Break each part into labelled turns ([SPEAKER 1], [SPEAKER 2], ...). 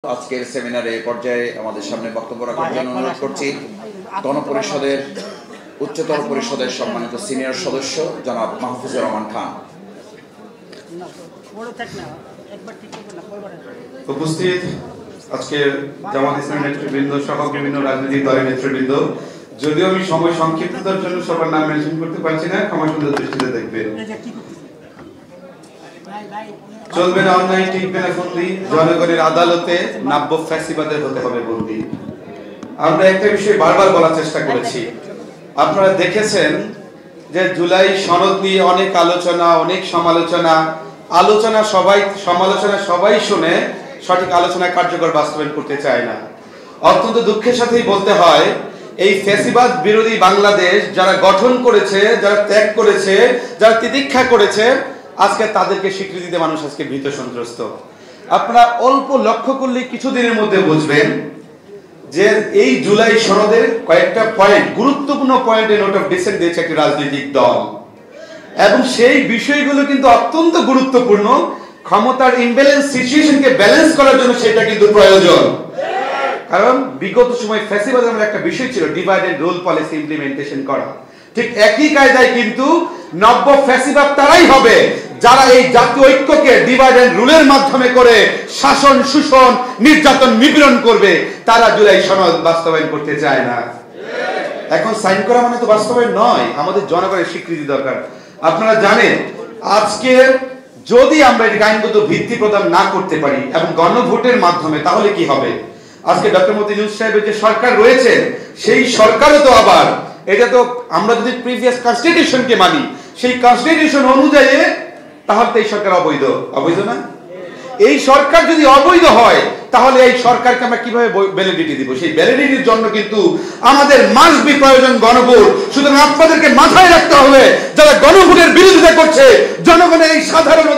[SPEAKER 1] আজকের সেমিনারে পর্যায়ে আমাদের সামনে বক্তব্য রাখার জন্য অনুরোধ করছি গণপরিষদের উচ্চতর পরিষদের সম্মানিত সিনিয়র সদস্য জনাব মাহফুজুর রহমান খান।
[SPEAKER 2] উপস্থিত আজকের জামাত ইসলামী নেতৃবৃন্দ সহ বিভিন্ন রাজনৈতিক দলের নেতৃবৃন্দ, যদিও আমি সময় সংক্ষিপ্ততার জন্য সবার নাম মেনশন করতে পারছি না, ক্ষমা সুন্দর দৃষ্টিতে দেখবেন। চলবে না অন্যায়, টিকবে না ফন্দি, জনগণের আদালতে নাব্য ফ্যাসিবাদের হতে হবে বন্দী। আমরা একটা বিষয় বারবার বলার চেষ্টা করেছি, আপনারা দেখেছেন যে জুলাই সনদ নিয়ে অনেক আলোচনা, অনেক সমালোচনা সবাই শুনে সঠিক আলোচনা কার্যকর বাস্তবায়ন করতে চায় না। অত্যন্ত দুঃখের সাথেই বলতে হয়, এই ফ্যাসিবাদ বিরোধী বাংলাদেশ যারা গঠন করেছে, যারা ত্যাগ করেছে, যারা তিতিক্ষা করেছে, আজকে তাদেরকে স্বীকৃতি দিতে মানুষ আজকে ভীত সন্ত্রস্ত। আপনারা অল্প লক্ষ্য করলে কিছুদিনের মধ্যে বুঝবেন যে এই জুলাই সনদের কয়েকটা পয়েন্ট, গুরুত্বপূর্ণ পয়েন্টে নোট অফ ডিসেন্ট দিয়েছে একটি রাজনৈতিক দল, এবং সেই বিষয়গুলো কিন্তু অত্যন্ত গুরুত্বপূর্ণ। ক্ষমতার ইমব্যালেন্স সিচুয়েশনকে ব্যালেন্স করার জন্য সেটা কিন্তু প্রয়োজন। কারণ বিগত সময় ফ্যাসিবাদ নামের একটা বিষয় ছিল divide and rule policy implementation করা। ঠিক একই কায়দায় কিন্তু নব্য ফ্যাসিবাদ তারাই হবে যারা এই জাতীয় ঐক্যকে ডিভাইড এন্ড রুলের মাধ্যমে করে শাসন, শোষণ, নির্যাতন, নিপীড়ন করবে। তারা জুলাই সনদ বাস্তবায়ন করতে চায় না। এখন সাইন করা মানে তো বাস্তবায়ন নয়, আমাদের জনগণের স্বীকৃতি দরকার। আপনারা জানেন আজকে যদি আমরা এই আইনগত ভিত্তি প্রদান না করতে পারি এবং গণভোটের মাধ্যমে, তাহলে কি হবে? আজকে ডক্টর মোহাম্মদ ইউনূস সাহেবের যে সরকার রয়েছে, সেই সরকারও তো আবার, এটা তো আমরা যদি প্রিভিয়াস কনস্টিটিউশনকে মানি, সেই কনস্টিটিউশন অনুযায়ী, তাহলে তো এই সরকার অবৈধ না? এই সরকার যদি অবৈধ হয়, তাহলে এই সরকারকে আমরা কিভাবে ভ্যালিডিটি দিব? সেই ভ্যালিডিটির জন্য কিন্তু আমাদের মাস্ট বি প্রয়োজন গণভোট। সুতরাং আপনাদেরকে মাথায় রাখতে হবে, যারা গণভোটের বিরোধিতা করছে, জনগণের এই সাধারণ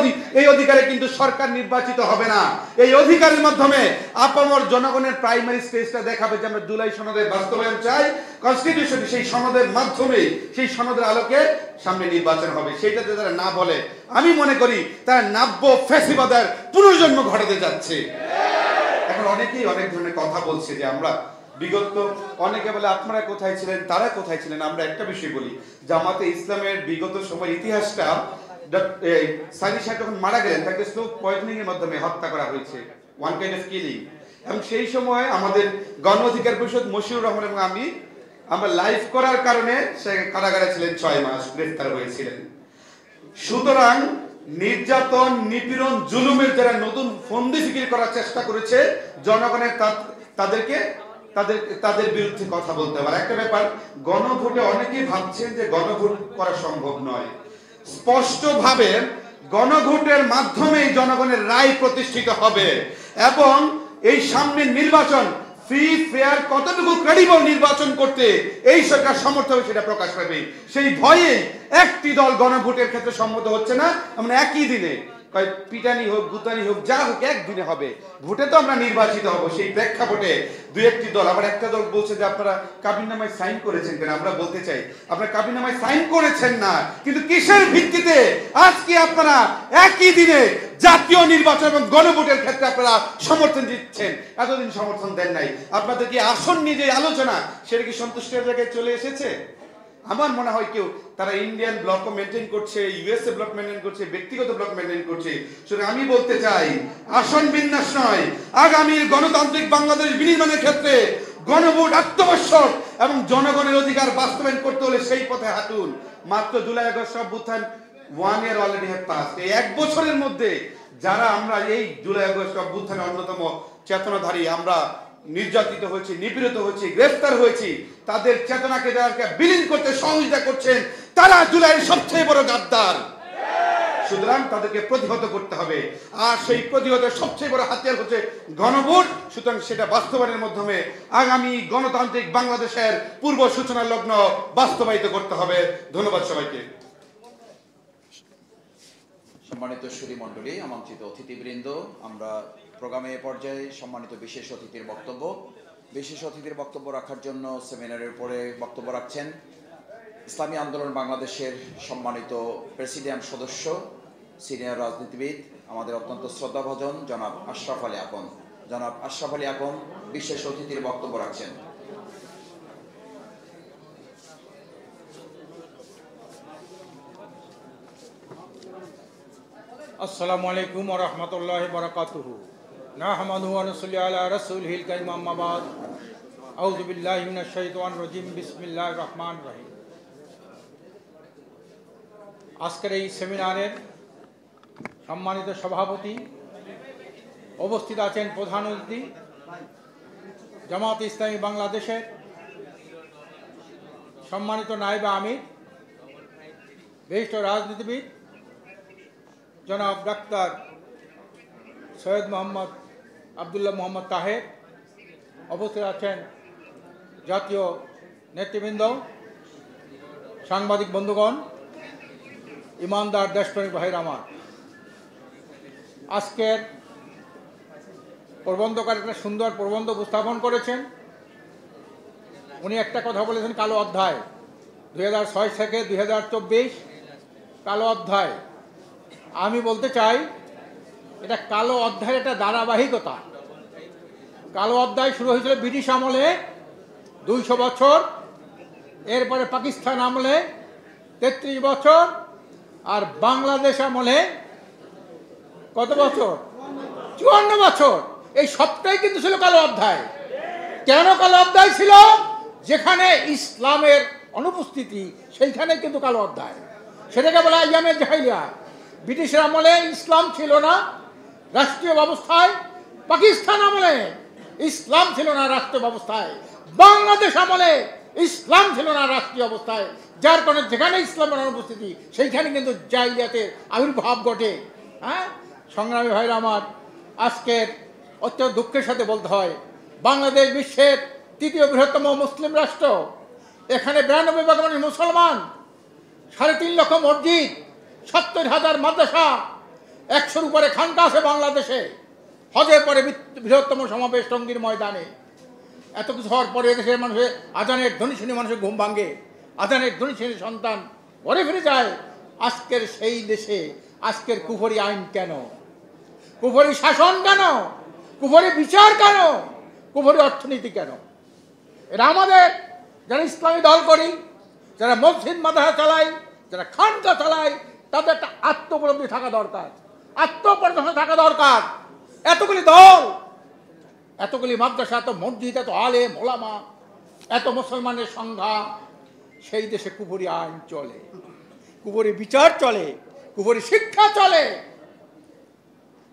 [SPEAKER 2] এই অধিকারে কিন্তু সরকার নির্বাচিত হবে না। এই অধিকারের মাধ্যমে আপামর জনগণের প্রাইমারি স্টেজটা দেখাবে যে আমরা জুলাই সনদের বাস্তবায়ন চাই। কনস্টিটিউশন সেই সনদের মাধ্যমে, সেই সনদের আলোকে সামনে নির্বাচন হবে। সেইটাতে যারা না বলে, আমি মনে করি তারা নাব্য ফ্যাসিবাদের পুনর্জন্ম ঘটাতে যাচ্ছে। এখন অনেকেই অনেক ধরনের কথা বলছে যে আমরা বিগত, অনেকে বলে আপনারা কোথায় ছিলেন, তারা কোথায় ছিলেন। আমরা একটা বিষয় বলি, জামাতে ইসলামের বিগত সময়ের ইতিহাসটা, সাইদি সাহেব যখন মারা গেলেন, তাকে স্লো পয়জনিং এর মাধ্যমে হত্যা করা হয়েছে, ওয়ান কাইন্ড অফ কিলিং। এবং সেই সময় আমাদের গণ অধিকার পরিষদ মশিউর রহমান এবং আমরা লাইভ করার কারণে সে কারাগারে ছিলেন 6 মাস, গ্রেফতার হয়েছিলেন। সুতরাং নির্যাতন, নিপীড়ন, জুলুমের যারা নতুন ফন্দি ফিকির করার চেষ্টা করেছে, জনগণের তাদের বিরুদ্ধে কথা বলতে হবে। একটা ব্যাপার, গণভোটে অনেকেই ভাবছেন যে গণভোট করা সম্ভব নয়। স্পষ্টভাবে গণভোটের মাধ্যমেই জনগণের রায় প্রতিষ্ঠিত হবে, এবং এই সামনের নির্বাচন ফ্রি, ফেয়ার, কতটুকু ক্রেডিবল নির্বাচন করতে এই সরকার সমর্থ হবে সেটা প্রকাশ পাবে। সেই ভয়ে একটি দল গণভোটের ক্ষেত্রে সম্মত হচ্ছে না। আমরা একই দিনে পিটানি হোক, গুতানি হোক, যা হোক, একদিনে হবে। ভোটে তো আমরা নির্বাচিত হব। সেই প্রেক্ষাপটে দুই একটি দল, আবার একটা দল বলছে যে আপনারা কাবিননামায় সাইন করেছেন কেন? আমরা বলতে চাই, আপনারা কাবিননামায় সাইন করেছেন না, কিন্তু কিসের ভিত্তিতে আজকে আপনারা একই দিনে জাতীয় নির্বাচন এবং গণভোটের ক্ষেত্রে আপনারা সমর্থন দিচ্ছেন? এতদিন সমর্থন দেন নাই। আপনাদের কি আসন নিয়ে যে আলোচনা, সেটা কি সন্তুষ্টের জায়গায় চলে এসেছে? আমার মনে হয় কেউ তারা ইন্ডিয়ান ব্লক মেনটেন করছে, ইউএসএ ব্লক মেনটেন করছে, ব্যক্তিগত ব্লক মেনটেন করছে। সুতরাং আমি বলতে চাই, আসন বিন্যাস নয়, আগামীর গণতান্ত্রিক বাংলাদেশ বিনির্মাণের ক্ষেত্রে গণভোট, আত্মবশ্যক এবং জনগণের অধিকার বাস্তবায়ন করতে হলে সেই পথে হাঁটুন। মাত্র জুলাই আগস্ট অভ্যুত্থান 1 year অলরেডি হ্যাভ পাসড। এই 1 বছরের মধ্যে যারা আমরা এই জুলাই আগস্ট অভ্যুত্থানের অন্যতম চেতনাধারী, আমরা নির্যাতিত হয়েছি, নিপীড়িত হয়েছি, গ্রেফতার হয়েছি, তাদের চেতনাকে যারা বিলীন করতে সহযোগিতা করছেন, তারা জুলাইয়ের সবচেয়ে বড় গাদ্দার। সুতরাং তাদেরকে প্রতিহত করতে হবে, আর সেই প্রতিহতের সবচেয়ে বড় হাতিয়ার হচ্ছে গণভোট। সুতরাং সেটা বাস্তবায়নের মাধ্যমে আগামী গণতান্ত্রিক বাংলাদেশের পূর্ব সূচনা লগ্ন বাস্তবায়িত করতে হবে। ধন্যবাদ সবাইকে।
[SPEAKER 1] সম্মানিত সুধী মণ্ডলী, আমন্ত্রিত অতিথিবৃন্দ, আমরা প্রোগ্রামে পর্যায়ে সম্মানিত বিশেষ অতিথির বক্তব্য রাখার জন্য সেমিনারের পরে বক্তব্য রাখছেন ইসলামী আন্দোলন বাংলাদেশের সম্মানিত প্রেসিডিয়াম সদস্য, সিনিয়র রাজনীতিবিদ, আমাদের অত্যন্ত শ্রদ্ধাভাজন জনাব আশরাফ আলী আকন। জনাব আশরাফ আলী আকম বিশেষ অতিথির বক্তব্য রাখছেন।
[SPEAKER 3] আসসালামু আলাইকুম ওয়া রাহমাতুল্লাহি ওয়া বারাকাতুহু। নাহমাদুহু ওয়া নুসাল্লি আলা রাসূলিহিল কারীম, আম্মা বাদ। আউযু বিল্লাহি মিনাশ শাইতানির রাজীম। বিসমিল্লাহির রহমানির রহিম। আজকের এই সেমিনারের সম্মানিত সভাপতি, উপস্থিত আছেন প্রধান অতিথি, জামাত ইসলামী বাংলাদেশের সম্মানিত নায়েবে আমির, বিশিষ্ট রাজনীতিবিদ জনাব ডাক্তার সৈয়দ মোহাম্মদ আবদুল্লাহ মোহাম্মদ তাহের, উপস্থিত আছেন জাতীয় নেতৃবৃন্দ, সাংবাদিক বন্ধুগণ, ইমানদার দেশপ্রেমিক ভাইরা আমার। আজকের প্রবন্ধকার একটা সুন্দর প্রবন্ধ উপস্থাপন করেছেন। উনি একটা কথা বলেছেন, কালো অধ্যায় 2006 থেকে 2024 কালো অধ্যায়। আমি বলতে চাই এটা কালো অধ্যায়ের একটা ধারাবাহিকতা। কালো অধ্যায় শুরু হয়েছিল ব্রিটিশ আমলে 200 বছর, এরপরে পাকিস্তান আমলে 33 বছর, আর বাংলাদেশ আমলে কত বছর? 54 বছর। এই সবটাই কিন্তু ছিল কালো অধ্যায়। কেন কালো অধ্যায় ছিল? যেখানে ইসলামের অনুপস্থিতি সেইখানে কিন্তু কালো অধ্যায়। সেটাকে বলা হয় আইয়ামে জাহিলিয়া। ব্রিটিশের আমলে ইসলাম ছিল না রাষ্ট্রীয় ব্যবস্থায়, পাকিস্তান আমলে ইসলাম ছিল না রাষ্ট্রীয় ব্যবস্থায়, বাংলাদেশ আমলে ইসলাম ছিল না রাষ্ট্রীয় অবস্থায়। যার কারণে যেখানে ইসলামের অনুপস্থিতি সেইখানে কিন্তু জাহিলিয়াতের আবির্ভাব ঘটে। হ্যাঁ সংগ্রামী ভাইরা আমার, আজকের অত্যন্ত দুঃখের সাথে বলতে হয় বাংলাদেশ বিশ্বের 3য় বৃহত্তম মুসলিম রাষ্ট্র। এখানে 92 ভাগ মানুষ মুসলমান, 3.5 লক্ষ মসজিদ, 70,000 মাদ্রাসা, 100-র উপরে খানকা আছে বাংলাদেশে। হজের পরে বৃহত্তম সমাবেশ টঙ্গীর ময়দানে। এত কিছু হওয়ার পরে দেশের মানুষের আজানের ধ্বনি শুনে মানুষের ঘুম ভাঙে, আজানের ধ্বনি শুনে সন্তান ঘরে ফিরে যায়। আজকের সেই দেশে আজকের কুফরি আইন কেন? কুফরি শাসন কেন? কুফরি বিচার কেন? কুফরি অর্থনীতি কেন? এরা আমাদের যারা ইসলামী দল করি, যারা মসজিদ মাদ্রাসা চালাই, যারা খানকা চালায়, তাদের একটা আত্মপরিচয় থাকা দরকার, আত্মপরিচয় থাকা দরকার। এতগুলি দল, এতগুলি মাদ্রাসা, এত মসজিদ, এত আলেম ওলামা, এত মুসলমানের সংখ্যা, সেই দেশে কুফরি আইন চলে, কুফরি বিচার চলে, কুফরি শিক্ষা চলে।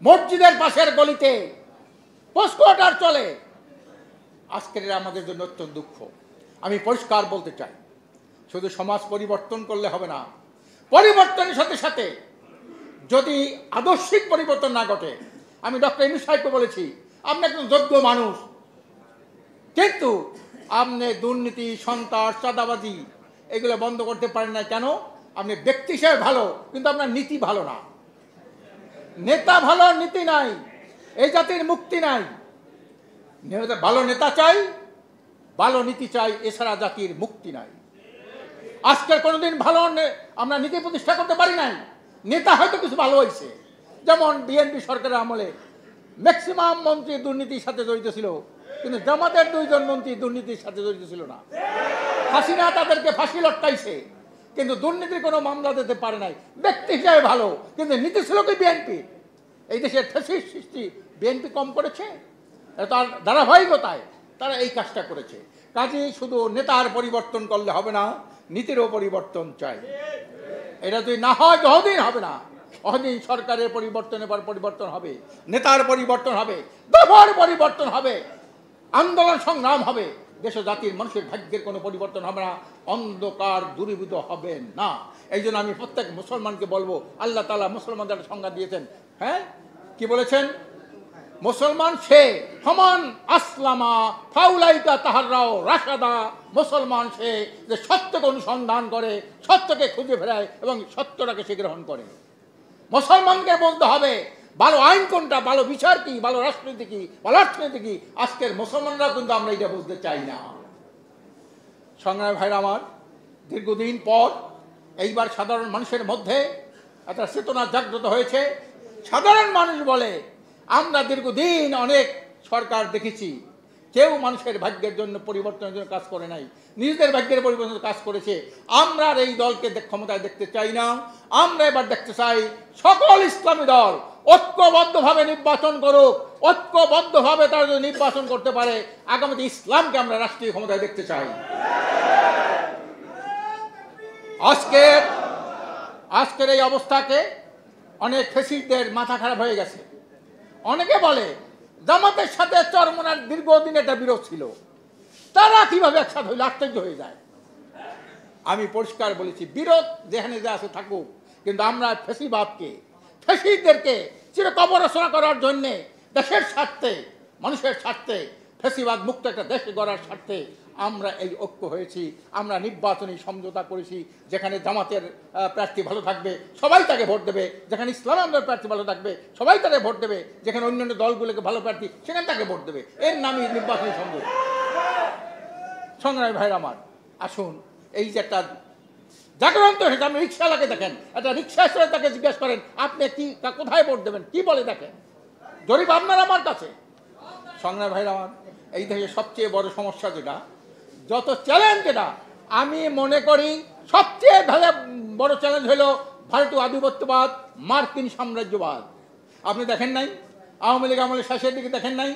[SPEAKER 3] মসজিদের পাশের গলিতে পোস্ট কোয়ার্টার চলে। আজকের আমাদের জন্য অত্যন্ত দুঃখ। আমি পরিষ্কার বলতে চাই, শুধু সমাজ পরিবর্তন করলে হবে না, পরিবর্তনের সাথে সাথে যদি আদর্শিক পরিবর্তন না ঘটে, আমি ডক্টর ইউনূস সাহেবকে বলেছি, আপনি একজন যোগ্য মানুষ, কিন্তু আপনি দুর্নীতি, সন্ত্রাস, চাঁদাবাজি এগুলো বন্ধ করতে পারেন না। কেন? আপনি ব্যক্তি হিসেবে ভালো, কিন্তু আপনার নীতি ভালো না। নেতা ভালো, নীতি নাই, এই জাতির মুক্তি নাই। ভালো নেতা চাই, ভালো নীতি চাই, এছাড়া জাতির মুক্তি নাই। আজকের কোনোদিন ভালো আমরা নীতি প্রতিষ্ঠা করতে পারি নাই। নেতা হয়তো কিছু ভালো হয়েছে, যেমন বিএনপি সরকারের আমলে ম্যাক্সিমাম মন্ত্রী দুর্নীতির সাথে জড়িত ছিল, কিন্তু জামাতের 2 জন মন্ত্রী দুর্নীতির সাথে জড়িত ছিল না। হাসিনা তাদেরকে ফাঁসি লটকাইছে, কিন্তু দুর্নীতির কোনো মামলা দিতে পারে নাই। ব্যক্তি হিসাবে ভালো, কিন্তু নীতি ছিল কি বিএনপি? এই দেশের ফ্যাসিস্ট সৃষ্টি বিএনপি কম করেছে? তার ধারাবাহিকতায় তারা এই কাজটা করেছে। কাজেই শুধু নেতার পরিবর্তন করলে হবে না, নীতিরও পরিবর্তন চাই। এটা যদি না হয় যতদিন হবে না, অতদিন সরকারের পরিবর্তনের পর পরিবর্তন হবে, নেতার পরিবর্তন হবে, দফার পরিবর্তন হবে, আন্দোলন সংগ্রাম হবে, দেশ জাতির মানুষের ভাগ্যের কোনো পরিবর্তন হবে না, অন্ধকার দূরীভূত হবে না। এই জন্য আমি প্রত্যেক মুসলমানকে বলবো, আল্লাহ তাআলা মুসলমানদের সংজ্ঞা দিয়েছেন। হ্যাঁ, কি বলেছেন? মুসলমান সে সমান আসলামা ফাউলাইকা তাহাররাও রাশাদা। মুসলমান সে যে সত্যকে অনুসন্ধান করে, সত্যকে খুঁজে ফেরায় এবং সত্যটাকে সে গ্রহণ করে। মুসলমানকে বলতে হবে ভালো আইন কোনটা, ভালো বিচার কি, ভালো রাষ্ট্রনীতি কি, ভালো অর্থনীতি কি। আজকের মুসলমানরা কিন্তু আমরা এটা বুঝতে চাই না। সংগ্রামী ভাইরা আমার, দীর্ঘদিন পর এইবার সাধারণ মানুষের মধ্যে একটা চেতনা জাগ্রত হয়েছে। সাধারণ মানুষ বলে, আমরা দীর্ঘদিন অনেক সরকার দেখেছি কেউ মানুষের ভাগ্যের জন্য পরিবর্তনের জন্য কাজ করে নাই, নিজেদের ভাগ্যের পরিবর্তনের কাজ করেছে। আমরা আর এই দলকে ক্ষমতায় দেখতে চাই না। আমরা এবার দেখতে চাই সকল ইসলামী দল ঐক্যবদ্ধভাবে নির্বাচন করুক, ঐক্যবদ্ধভাবে তারা যদি নির্বাচন করতে পারে আগামীতে ইসলামকে আমরা রাষ্ট্রীয় ক্ষমতায় দেখতে চাই। আজকের এই অবস্থাকে অনেক ফ্যাসিস্টদের মাথা খারাপ হয়ে গেছে। অনেকে বলে জামাতের সাথে চরমোনার দীর্ঘদিন একটা বিরোধ ছিল, তারা কিভাবে একসাথে হইলে আশ্চর্য হয়ে যায়। আমি পরিষ্কার বলেছি, বিরোধ যেখানে যা আছে থাকুক, কিন্তু আমরা ফ্যাসিবাদকে, ফ্যাসিস্টদেরকে চিরকবরচনা করার জন্যে, দেশের স্বার্থে, মানুষের স্বার্থে, ফ্যাসিবাদ মুক্ত একটা দেশ গড়ার স্বার্থে আমরা এই ঐক্য হয়েছি। আমরা নির্বাচনী সমঝোতা করেছি, যেখানে জামাতের প্রার্থী ভালো থাকবে সবাই তাকে ভোট দেবে, যেখানে ইসলাম আন্দোলনের প্রার্থী ভালো থাকবে সবাই তাকে ভোট দেবে, যেখানে অন্যান্য দলগুলোকে ভালো প্রার্থী সেখানে তাকে ভোট দেবে। এর নামই নির্বাচনী সমঝোতা। সংগ্রামী ভাইরা আমার, আসুন এই যে একটা জাগরন্ত হয়েছে, আপনি রিক্সাওয়ালাকে দেখেন, একটা রিক্সা এসে তাকে জিজ্ঞেস করেন আপনি কি কোথায় ভোট দেবেন, কি বলে দেখেন, জরিপ আপনার আমার কাছে। সংগ্রামী ভাইরা আমার, এই দেশের সবচেয়ে বড় সমস্যা যেটা, যত চ্যালেঞ্জ যেটা, আমি মনে করি সবচেয়ে বড় চ্যালেঞ্জ হলো ভারতীয় আধিপত্যবাদ, মার্কিন সাম্রাজ্যবাদ। আপনি দেখেন নাই আওয়ামী লীগ আমলের শেষের দিকে দেখেন নাই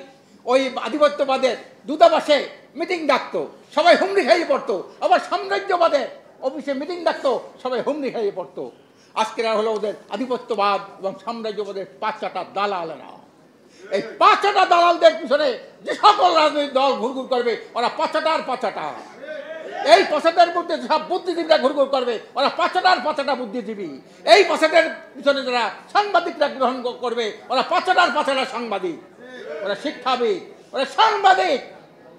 [SPEAKER 3] ওই আধিপত্যবাদের দূতাবাসে মিটিং ডাকতো, সবাই হুমড়ি খাইয়ে পড়তো, আবার সাম্রাজ্যবাদের অফিসে মিটিং ডাকতো, সবাই হুমড়ি খাইয়ে পড়তো। আজকের হলো ওদের আধিপত্যবাদ এবং সাম্রাজ্যবাদের পাঁচটা দালালেরা। এই পাঁচটা দালালদের পিছনে যে সকল রাজনৈতিক দল ঘুরঘুর করবে ওরা পাঁচটা। এই পাঁচটার মধ্যে সব বুদ্ধিজীবীরা ঘুরঘুর করবে ওরা পাঁচটা বুদ্ধিজীবী। এই পাঁচটার পিছনে যারা সাংবাদিকরা গ্রহণ করবে ওরা পাঁচটা সাংবাদিক, ওরা শিক্ষাবিদ, ওরা সাংবাদিক।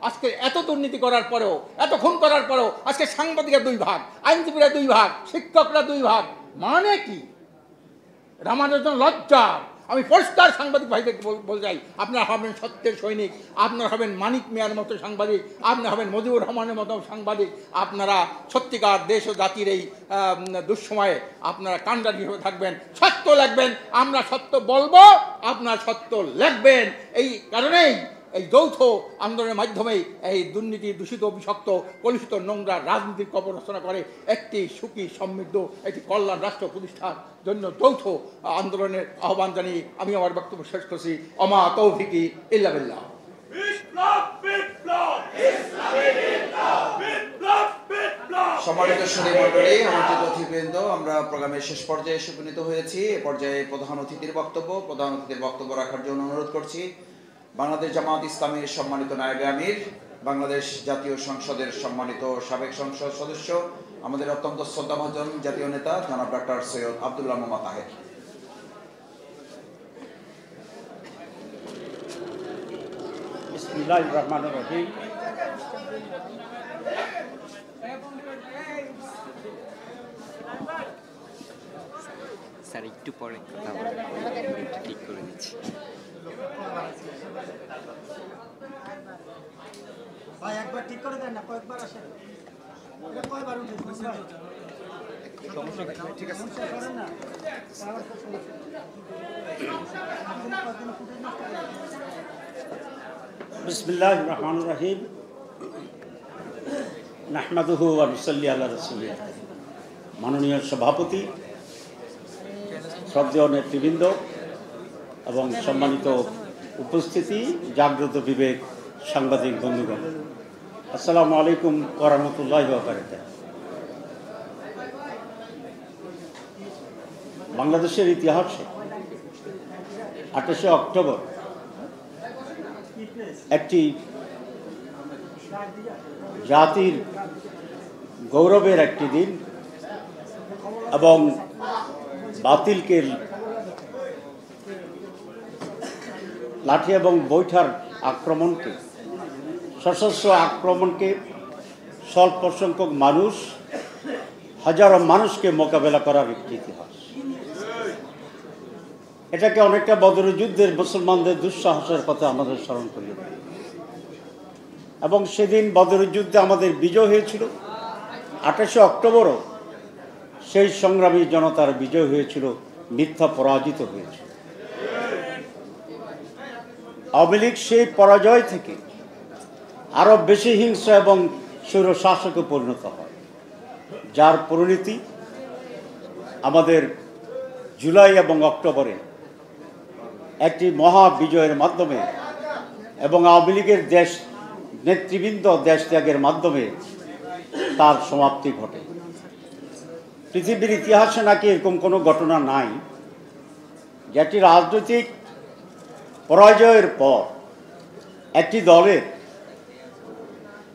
[SPEAKER 3] আজকে এত দুর্নীতি করার পরেও, এত খুন করার পরেও আজকে সাংবাদিকরা 2 ভাগ, আইনজীবীরা 2 ভাগ, শিক্ষকরা 2 ভাগ। মানে কি? আমাদের জন্য লজ্জা। আমি পরিষ্কার সাংবাদিক ভাইদেরকে বলতে চাই, আপনারা হবেন সত্যের সৈনিক, আপনারা হবেন মানিক মিয়ার মতো সাংবাদিক, আপনারা হবেন মুজিবুর রহমানের মতো সাংবাদিক। আপনারা সত্যিকার দেশ ও জাতির এই দুঃসময়ে আপনারা কাণ্ডারি হয়ে থাকবেন, সত্য লিখবেন। আমরা সত্য বলবো, আপনারা সত্য লিখবেন। এই কারণেই এই যৌথ আন্দোলনের মাধ্যমেই এই দুর্নীতি, দূষিত, বিষাক্ত, কলুষিত, নোংরা রাজনীতির কবর রচনা করে একটি সুখী, সমৃদ্ধ, একটি কল্যাণ রাষ্ট্র প্রতিষ্ঠার জন্য যৌথ আন্দোলনের আহ্বান জানিয়ে আমি আমার বক্তব্য শেষ করছি। অমা তৌফিকি ইল্লা বিল্লাহ।
[SPEAKER 1] সম্মানিত সুধী মণ্ডলী, আমন্ত্রিত অতিথিবৃন্দ, আমরা প্রোগ্রামের শেষ পর্যায়ে এসে উপনীত হয়েছি। এ পর্যায়ে প্রধান অতিথির বক্তব্য রাখার জন্য অনুরোধ করছি বাংলাদেশ জামাত ইসলামীর সম্মানিত নায়েবে আমির, বাংলাদেশ জাতীয় সংসদের সম্মানিত সাবেক সংসদ সদস্য, আমাদের অত্যন্ত শ্রদ্ধাভাজন জাতীয় নেতা জনাব ডক্টর সৈয়দ আব্দুল্লাহ মোহাম্মদ তাহের।
[SPEAKER 4] বিসমিল্লাহির রহমানির রহিম।
[SPEAKER 5] স্যার একটু পরে কথা বলবেন, ঠিক করে দিচ্ছি।
[SPEAKER 6] ভাই একবার ঠিক করে দেন না, কয়েকবার আসে, কয়বার উঠে ঠিক আছে করেন না।
[SPEAKER 4] বিসমিল্লাহির রহমানির রহিম। নাহমাদুহু ওয়া নুসাল্লি আলা রাসূলিহি। মাননীয় সভাপতি, শ্রদ্ধেয় নেতৃবৃন্দ এবং সম্মানিত উপস্থিতি, জাগ্রত বিবেক সাংবাদিক বন্ধুগণ, আসসালামু আলাইকুম ওয়া রাহমাতুল্লাহি ওয়া বারাকাতুহু। বাংলাদেশের ইতিহাসে 28শে অক্টোবর একটি জাতির গৌরবের একটি দিন এবং বাতিলকে লাঠি এবং বৈঠার আক্রমণকে, সশস্ত্র আক্রমণকে স্বল্প সংখ্যক মানুষ, হাজারো মানুষকে মোকাবেলা করার একটি ইতিহাস। এটাকে অনেকটা বদরের যুদ্ধের মুসলমানদের দুঃসাহসের কথা আমাদের স্মরণ করিয়ে দেয়। এবং সেদিন বদরের যুদ্ধে আমাদের বিজয় হয়েছিল। 28শে অক্টোবরও সেই সংগ্রামী জনতার বিজয় হয়েছিল, মিথ্যা পরাজিত হয়েছিল। আওয়ামী লীগ সেই পরাজয় থেকে আরও বেশি হিংস্র এবং স্বৈরশাসকে পরিণত হয়, যার পরিণতি আমাদের জুলাই এবং অক্টোবরে একটি মহা বিজয়ের মাধ্যমে এবং আওয়ামী লীগের দেশ নেতৃবৃন্দ দেশ ত্যাগের মাধ্যমে তার সমাপ্তি ঘটে। পৃথিবীর ইতিহাসে নাকি এরকম কোনো ঘটনা নাই যেটি রাজনৈতিক পরাজয়ের পর একটি দলের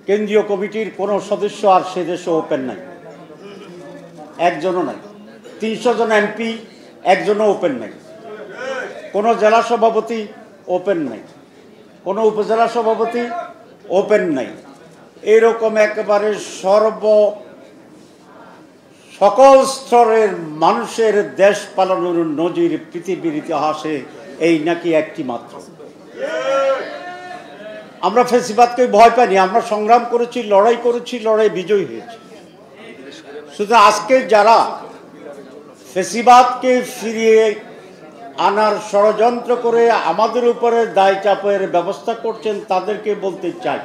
[SPEAKER 4] কেন্দ্রীয় কমিটির কোনো সদস্য আর সে দেশে ওপেন নাই, একজনও নাই। 300 জন এমপি, একজনও ওপেন নাই। কোনো জেলা সভাপতি ওপেন নাই, কোনো উপজেলা সভাপতি ওপেন নাই। এরকম একেবারে সকল স্তরের মানুষের দেশ পালানোর নজির পৃথিবীর ইতিহাসে এই নাকি একটি মাত্র। আমরা ফেসিবাদকে ভয় পাইনি, আমরা সংগ্রাম করেছি, লড়াই করেছি, লড়াই বিজয়ী হয়েছি। শুধু আজকে যারা ফেসিবাদকে ফিরিয়ে আনার ষড়যন্ত্র করে আমাদের উপরে দায় চাপের ব্যবস্থা করছেন তাদেরকে বলতে চাই,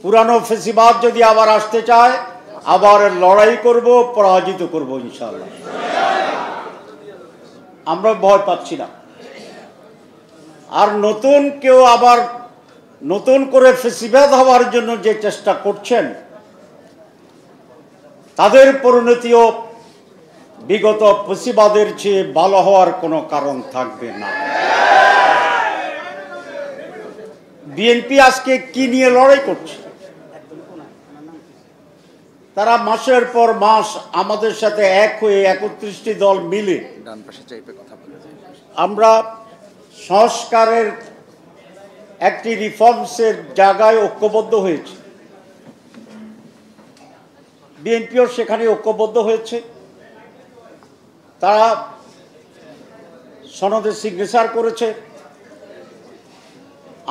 [SPEAKER 4] পুরানো ফেসিবাদ যদি আবার আসতে চায়, আবার লড়াই করব, পরাজিত করব ইনশাআল্লাহ। আমরা ভয় পাচ্ছি না। আর নতুন কেউ আবার নতুন করে ফেসিবাদ হওয়ার জন্য যে চেষ্টা করছেন, তাদের পরিণতিও বিগত ফেসিবাদের চেয়ে ভালো হওয়ার কোনো কারণ থাকবে না। বিএনপি আজকে কি নিয়ে লড়াই করছে? তারা মাসের পর মাস আমাদের সাথে এক হয়ে 31টি দল মিলে আমরা সংস্কারের একটি রিফর্মসের জায়গায় ঐক্যবদ্ধ হয়েছে। বিএনপিও সেখানে ঐক্যবদ্ধ হয়েছে। তারা সনদে সিগনেচার করেছে।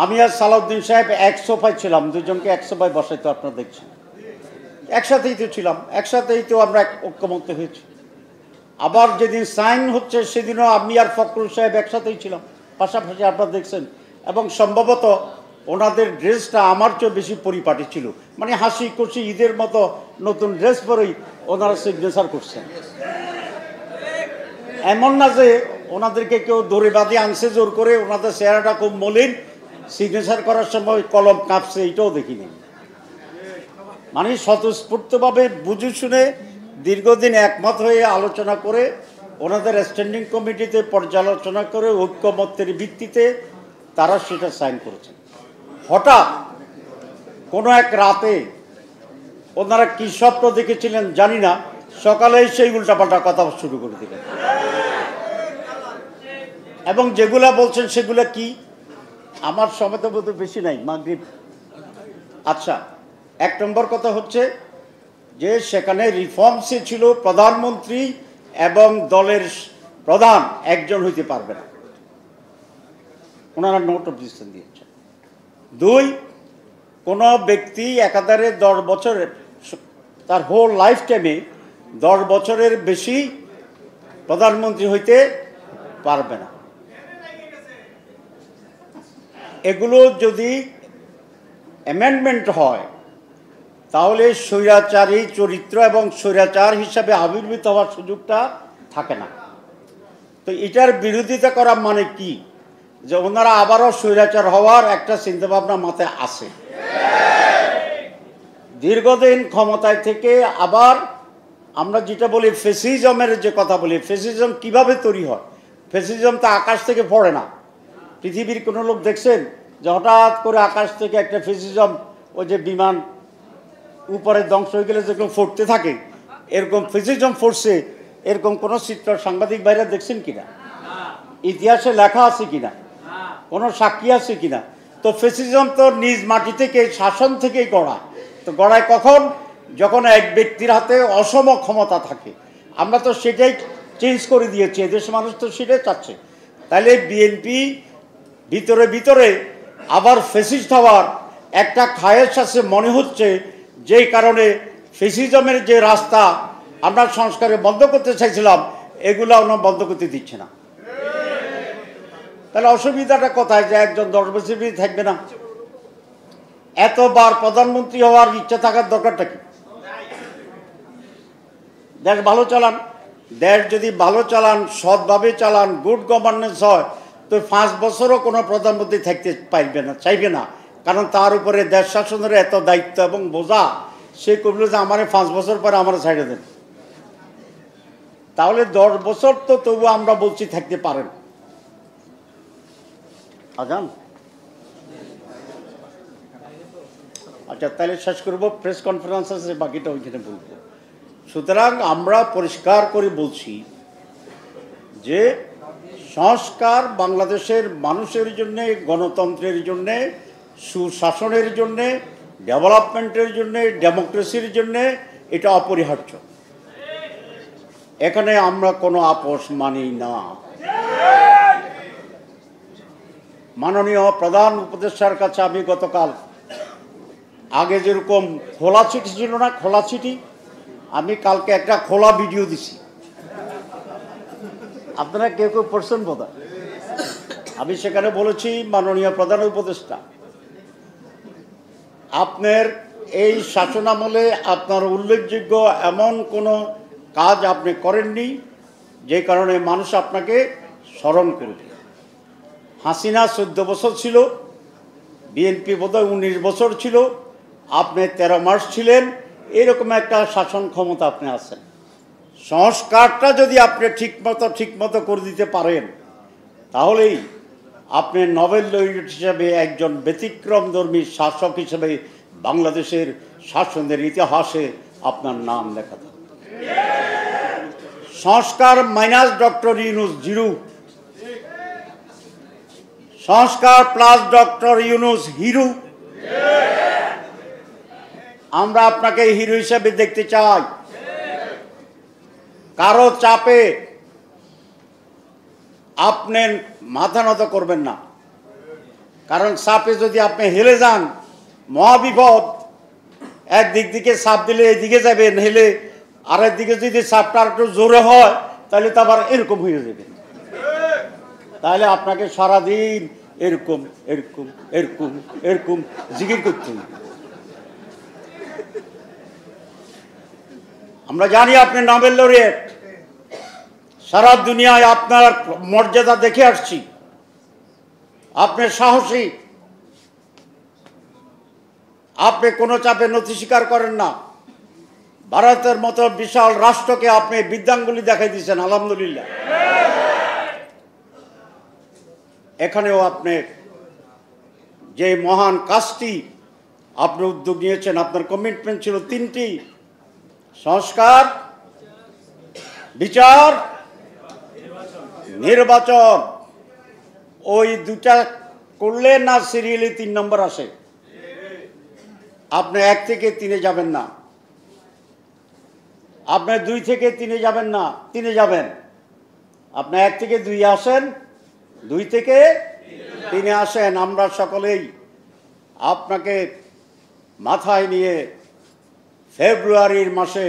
[SPEAKER 4] আমি আর সালাউদ্দিন সাহেব এক সোফায় ছিলাম, দুজনকে এক সোফায় বসাইতো, আপনারা দেখছেন। একসাথেই তো ছিলাম, একসাথেই তো আমরা ঐক্যমত্য হয়েছি। আবার যেদিন সাইন হচ্ছে সেদিনও আমি আর ফখরুল সাহেব একসাথেই ছিলাম, পাশাপাশি আপনারা দেখছেন। এবং সম্ভবত ওনাদের ড্রেসটা আমার চেয়ে বেশি পরিপাটি ছিল, মানে হাসি খুশি ঈদের মতো নতুন ড্রেস পরেই ওনারা সিগনেচার করছেন। এমন না যে ওনাদেরকে কেউ দড়ি বাঁধে আনছে জোর করে, ওনাদের চেহারাটা খুব মলিন, সিগনেচার করার সময় কলম কাঁপছে, এটাও দেখিনি। মানে স্বতঃস্ফূর্তভাবে বুঝে শুনে দীর্ঘদিন একমত হয়ে আলোচনা করে ওনাদের স্ট্যান্ডিং কমিটিতে পর্যালোচনা করে ঐক্যমত্যের ভিত্তিতে তারা সেটা সাইন করেছেন। হঠাৎ কোনো এক রাতে ওনারা কী স্বপ্ন দেখেছিলেন জানি না, সকালে সেই উল্টাপাল্টা কথা শুরু করে দিলেন। এবং যেগুলা বলছেন সেগুলা কি, আমার সময় তো বোধ বেশি নাই, মাগরিব। আচ্ছা, 1 নম্বর কথা হচ্ছে যে সেখানে রিফর্মসে ছিল প্রধানমন্ত্রী এবং দলের প্রধান একজন হইতে পারবে না, ওনারা নোট অফ ডিসিশন দিয়েছেন। 2, কোনো ব্যক্তি একাধারে 10 বছর, তার হোল লাইফ টাইমে 10 বছরের বেশি প্রধানমন্ত্রী হইতে পারবে না। এগুলো যদি অ্যামেন্ডমেন্ট হয় তাহলে স্বৈরাচারী চরিত্র এবং স্বৈরাচার হিসাবে আবির্ভূত হওয়ার সুযোগটা থাকে না। তো এটার বিরোধিতা করা মানে কি, যে ওনারা আবারও স্বৈরাচার হওয়ার একটা চিন্তাভাবনা মাথায় আসে। দীর্ঘদিন ক্ষমতায় থেকে আবার আমরা যেটা বলি ফেসিজমের যে কথা বলি, ফেসিজম কিভাবে তৈরি হয়? ফেসিজম তো আকাশ থেকে পড়ে না। পৃথিবীর কোনো লোক দেখছেন যে হঠাৎ করে আকাশ থেকে একটা ফেসিজম, ওই যে বিমান উপরে ধ্বংস হয়ে গেলে যেরকম ফুটতে থাকে, এরকম ফেসিজম ফুটছে, এরকম কোনো চিত্র সাংবাদিক ভাইরা দেখছেন কিনা, ইতিহাসে লেখা আছে কিনা, কোনো সাক্ষী আছে কিনা? তো ফেসিজম তো নিজ মাটি থেকে, শাসন থেকেই গড়া। তো গড়ায় কখন? যখন এক ব্যক্তির হাতে অসম ক্ষমতা থাকে। আমরা তো সেটাই চেঞ্জ করে দিয়েছি, এদেশের মানুষ তো সেটাই চাচ্ছে। তাহলে বিএনপি ভিতরে ভিতরে আবার ফেসিস্ট হওয়ার একটা খায়েশ আছে মনে হচ্ছে, যেই কারণে ফেসিজমের যে রাস্তা আমরা সংস্কারে বন্ধ করতে চাইছিলাম, এগুলো আমরা বন্ধ করতে দিচ্ছে না। তাহলে অসুবিধাটা কোথায় যে একজন 10 বছর থাকবে না? এতবার প্রধানমন্ত্রী হওয়ার ইচ্ছা থাকার দরকারটা কি? দেশ ভালো চালান, দেশ যদি ভালো চালান, সৎভাবে চালান, গুড গভর্নেন্স হয়, তো 5 বছরও কোনো প্রধানমন্ত্রী থাকতে পারবে না, চাইবে না। কারণ তার উপরে দেশ শাসনের এত দায়িত্ব এবং বোঝা, সে করল যে আমার 5 বছর পরে আমার ছাইড়ে দেন। তাহলে 10 বছর তো তবু আমরা বলছি থাকতে পারেন। আজান, আচ্ছা তাহলে শেষ করবো, প্রেস কনফারেন্স আছে, বাকিটা ওইখানে বলবো। সুতরাং আমরা পরিষ্কার করে বলছি যে সংস্কার বাংলাদেশের মানুষের জন্য, গণতন্ত্রের জন্য, সুশাসনের জন্য, ডেভেলপমেন্টের জন্য, ডেমোক্রেসির জন্য এটা অপরিহার্য। এখানে আমরা কোনো আপোষ মানি না। মাননীয় প্রধান উপদেষ্টার কাছে আমি গতকাল, আগে যেরকম খোলা চিঠি ছিল না, খোলা চিঠি, আমি কালকে একটা খোলা ভিডিও দিছি, আপনারা কেউ কেউ পড়ছেন বোধহয়। আমি সেখানে বলেছি, মাননীয় প্রধান উপদেষ্টা, আপনার এই শাসনামলে আপনার উল্লেখযোগ্য এমন কোনো কাজ আপনি করেননি যে কারণে মানুষ আপনাকে স্মরণ করবে। হাসিনা 14 বছর ছিল, বিএনপি বোধহয় 19 বছর ছিল, আপনি 13 মাস ছিলেন, এরকম একটা শাসন ক্ষমতা আপনি আছেন। সংস্কারটা যদি আপনি ঠিকমতো করে দিতে পারেন, তাহলেই আপনি নোবেল লরিয়েট হিসেবে একজন ব্যতিক্রমধর্মী শাসক হিসেবে বাংলাদেশের শাসনের ইতিহাসে আপনার নাম লেখা থাকবে। সংস্কার মাইনাস ডক্টর ইউনূস 0, সংস্কার প্লাস ডক্টর ইউনূস হিরো। আমরা আপনাকে হিরো হিসেবে দেখতে চাই। কারো চাপে আপনি মাথা নত করবেন না, কারণ চাপে যদি আপনি হেলে যান, মহাবিপদ। একদিক দিকে চাপ দিলে এদিকে যাবেন, হেলে আরেক দিকে যদি চাপটা একটু জোরে হয়, তাহলে তো আবার এরকম হয়ে যাবে। তাহলে আপনাকে সারাদিন এরকম এরকম এরকম এরকম জিকির করতে হবে। আমরা জানি আপনি নোবেল লরিয়েট, সারা দুনিয়ায় আপনার মর্যাদা দেখে আসছি, আপনি সাহসী, আপনি কোনো চাপে নথি স্বীকার করেন না। ভারতের মতো বিশাল রাষ্ট্রকে আপনি বিদ্যাঙ্গুলি দেখাই দিয়েছেন, আলহামদুলিল্লাহ। এখানেও আপনি যে মহান কাজটি আপনি উদ্যোগ নিয়েছেন, আপনার কমিটমেন্ট ছিল 3টি: সংস্কার, বিচার, নির্বাচন। ওই 2টা করলে না সিরিয়ালি 3 নম্বর আসে। আপনি 1 থেকে 3-এ যাবেন না, আপনি 2 থেকে 3-এ যাবেন না, 3-এ যাবেন। আপনি 1 থেকে 2 আসেন, 2 থেকে 3-এ আসেন। আমরা সকলেই আপনাকে মাথায় নিয়ে ফেব্রুয়ারির মাসে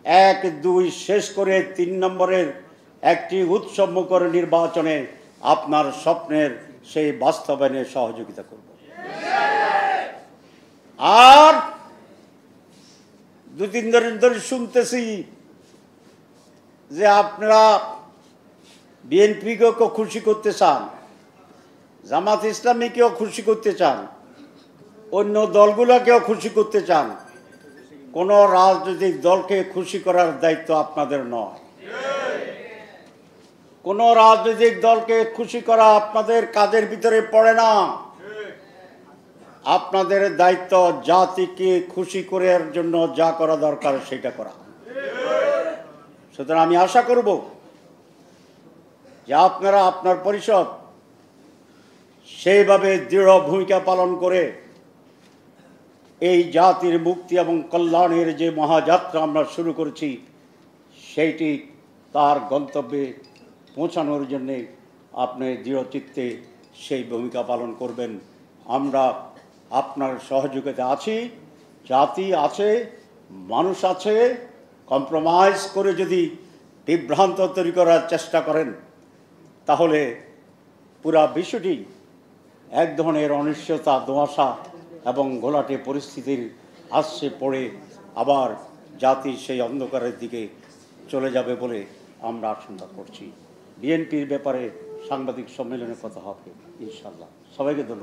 [SPEAKER 4] 1-2 শেষ করে 3 নম্বরের একটি উৎসবমুখর নির্বাচনে আপনার স্বপ্নের সেই বাস্তবায়নে সহযোগিতা করব। আর 2-3 দিন ধরে শুনতেছি যে আপনারা বিএনপিকেও খুশি করতে চান, জামাত ইসলামীকেও খুশি করতে চান, অন্য দলগুলোকেও খুশি করতে চান। কোনো রাজনৈতিক দলকে খুশি করার দায়িত্ব আপনাদের নয়। কোনো রাজনৈতিক দলকে খুশি করা আপনাদের কাজের ভিতরে পড়ে না। আপনাদের দায়িত্ব জাতিকে খুশি করার জন্য যা করা দরকার সেটা করা। সুতরাং আমি আশা করব যে আপনারা আপনার পরিষদ সেইভাবে দৃঢ় ভূমিকা পালন করে এই জাতির মুক্তি এবং কল্যাণের যে মহাযাত্রা আমরা শুরু করেছি, সেইটি তার গন্তব্যে পৌঁছানোর জন্যে আপনি দৃঢ়চিত্তে সেই ভূমিকা পালন করবেন। আমরা আপনার সহযোগিতা আছি, জাতি আছে, মানুষ আছে। কম্প্রোমাইজ করে যদি বিভ্রান্ত তৈরি করার চেষ্টা করেন, তাহলে পুরা বিশ্বটি এক ধরনের অনিশ্চয়তা, ধোঁয়াশা এবং ঘোলাটে পরিস্থিতির আশ্রে পড়ে আবার জাতি সেই অন্ধকারের দিকে চলে যাবে বলে আমরা আশঙ্কা করছি। বিএনপির ব্যাপারে সাংবাদিক সম্মেলনে কথা হবে ইনশাআল্লাহ। সবাইকে ধন্যবাদ।